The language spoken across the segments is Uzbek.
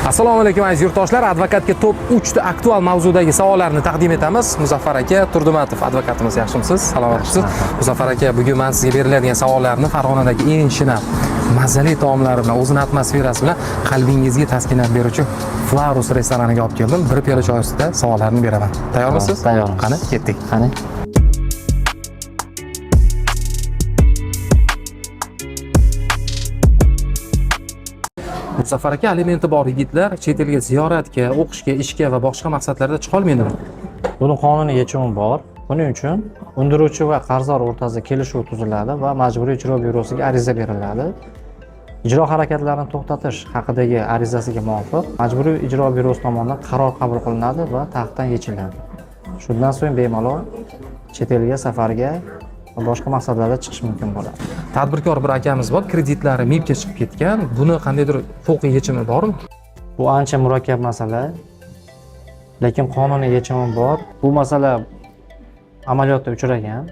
Assalomu alaykum aziz yurtdoshlar. Advokatga top 3 ta aktual mavzudagi savollarni taqdim etamiz. Muzaffar aka Turdumatov advokatimiz, yaxshimisiz? Salomatsiz? Muzaffar aka, bugun men sizga beriladigan savollarni Farg'onadagi eng shinam mazali taomlari bilan, o'zining atmosferasi bilan qalbingizga taskinat beruvchi Flarus restoraniga olib keldim. Bir piyola choy ustida savollarni beraman. Tayyormisiz? Tayyorman. Qani, ketdik. Qani. Muzaffar aka, alimenti bor yigitlar chet elga ziyoratga, o'qishga, ishga va boshqa maqsadlarda chiqa olmaydimi? Buni qonuniy yechimi bor. Buning uchun undiruvchi va qarzdor o'rtasida kelishuv tuziladi va majburiy ijro byurosiga ariza beriladi. Ijro harakatlarini to'xtatish haqidagi arizasiga muvofiq majburiy ijro byurosi tomonidan qaror qabul qilinadi va taxtdan yechiladi. Shundan so'ng bemalol chet elga safarga va boshqa maqsadlarda chiqish mumkin bo'ladi. Tadbirkor bir akamiz bor, kreditlari MIBga chiqib ketgan. Buni qandaydir huquqiy yechimi bormi? Bu ancha murakkab masala, lekin qonuniy yechimi bor. Bu masala amaliyotda uchragan.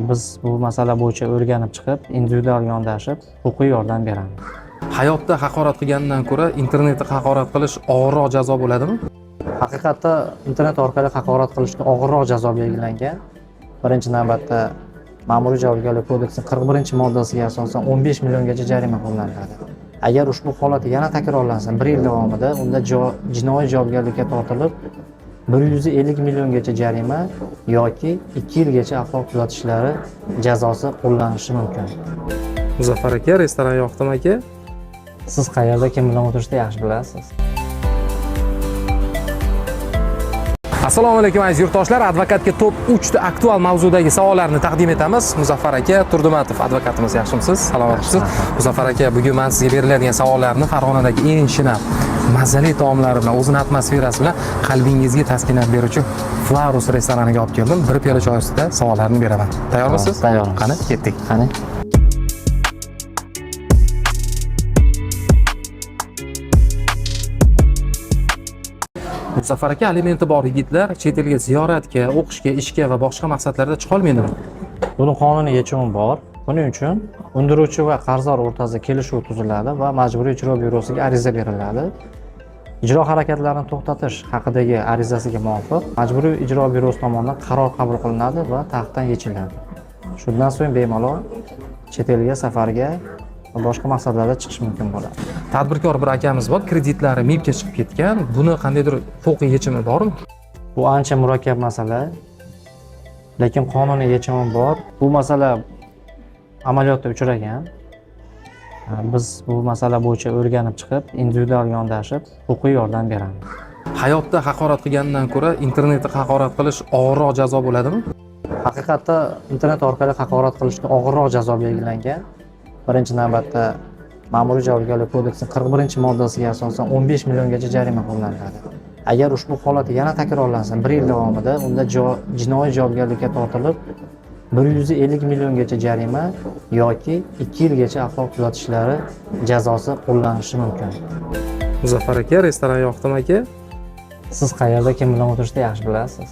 Biz bu masala bo'yicha o'rganib chiqib, individual yondashib, huquqiy yordam beramiz. Hayotda haqorat qilgandan ko'ra internetda haqorat qilish og'irroq jazo bo'ladimi? Haqiqatda internet orqali haqorat qilishga og'irroq jazo belgilangan. Birinchi navbatda Ma'muriy javobgarlik kodeksining 41-moddasiga asosan 15 milliongacha jarima qo'llaniladi. Agar ushbu holat yana takrorlansa 1 yil davomida unda jinoiy javobgarlikka tortilib 150 milliongacha jarima yoki 2 yilgacha axloq tuzatishlari jazosi qo'llanishi mumkin. Muzaffar aka, restoran yoqdimi aka? Siz qayerda kim bilan o'tirishni yaxshi bilasiz. Assalomu alaykum aziz yurtdoshlar. Advokatga top 3 ta aktual mavzudagi savollarni taqdim etamiz. Muzaffar aka Turdumatov advokatimiz, yaxshimisiz? Salomatsiz? Muzaffar aka, bugun men sizga beriladigan savollarni Farg'onadagi eng shinam mazali taomlari bilan, o'zining atmosferasi bilan qalbingizga taskinat beruvchi Flarus restoraniga olib keldim. Bir piyola choy ustida savollarni beraman. Tayyormisiz? Tayyorman. Qani, ketdik. Qani. Muzaffar aka, alimenti bor yigitlar chet elga ziyoratga, o'qishga, ishga va boshqa maqsadlarda chiqa olmaydimi? Buni qonuniy yechimi bor. Buning uchun undiruvchi va qarzdor o'rtasida kelishuv tuziladi va majburiy ijro byurosiga ariza beriladi. Ijro harakatlarini to'xtatish haqidagi arizasiga muvofiq majburiy ijro byurosi tomonidan qaror qabul qilinadi va taxtdan yechiladi. Shundan so'ng bemalol chet elga safarga va boshqa maqsadlarda chiqish mumkin bo'ladi. Tadbirkor bir akamiz bor, kreditlari MIBga chiqib ketgan. Buni qandaydir huquqiy yechimi bormi? Bu ancha murakkab masala, lekin qonuniy yechimi bor. Bu masala amaliyotda uchragan. Biz bu masala bo'yicha o'rganib chiqib, individual yondashib, huquqiy yordam beramiz. Hayotda haqorat qilgandan ko'ra internetda haqorat qilish og'irroq jazo bo'ladimi? Haqiqatda internet orqali haqorat qilishga og'irroq jazo belgilangan. Birinchi navbatda Ma'muriy javobgarlik kodeksining 41-moddasiga asosan 15 milliongacha jarima qo'llaniladi. Agar ushbu holat yana takrorlansa 1 yil davomida unda jinoiy javobgarlikka tortilib 150 milliongacha jarima yoki 2 yilgacha axloq tuzatishlari jazosi qo'llanishi mumkin. Muzaffar aka, restoran yoqdimi aka? Siz qayerda kim bilan o'tirishni yaxshi bilasiz.